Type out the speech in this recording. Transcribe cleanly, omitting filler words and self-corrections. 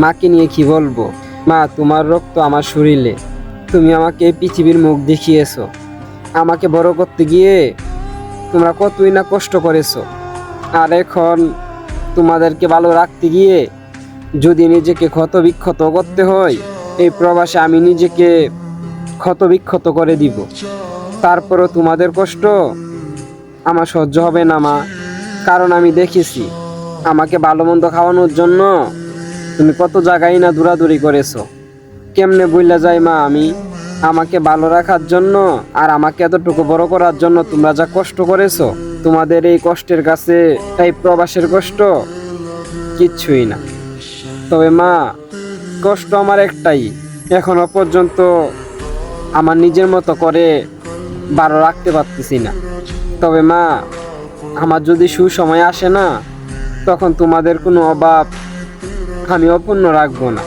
মাকে নিয়ে কি বলবো? মা, তোমার রক্ত আমার শরীরে। তুমি আমাকে এই পৃথিবীর মুখ দেখিয়েছো। আমাকে বড় করতে গিয়ে তোমরা কতই না কষ্ট করেছো। আর এখন তোমাদেরকে ভালো রাখতে গিয়ে যদি নিজেকে ক্ষত বিক্ষত করতে হয়, এই প্রবাসে আমি নিজেকে ক্ষত বিক্ষত করে দিব। তারপরও তোমাদের কষ্ট আমার সহ্য হবে না মা। কারণ আমি দেখেছি আমাকে ভালো মন্দ খাওয়ানোর জন্য তুমি কত জায়গায় না দৌড়াদৌড়ি করেছো। কেমনে বইলা যায় মা আমি? আমাকে ভালো রাখার জন্য আর আমাকে এতটুকু বড় করার জন্য তোমরা যা কষ্ট করেছো, তোমাদের এই কষ্টের কাছে এই প্রবাসের কষ্ট কিচ্ছুই না। তবে মা, কষ্ট আমার একটাই, এখনো পর্যন্ত আমার নিজের মতো করে ভালো রাখতে পারতেছি না। তবে মা, আমার যদি সুসময় আসে না, তখন তোমাদের কোনো অভাব আমি অপূর্ণ রাখবো না।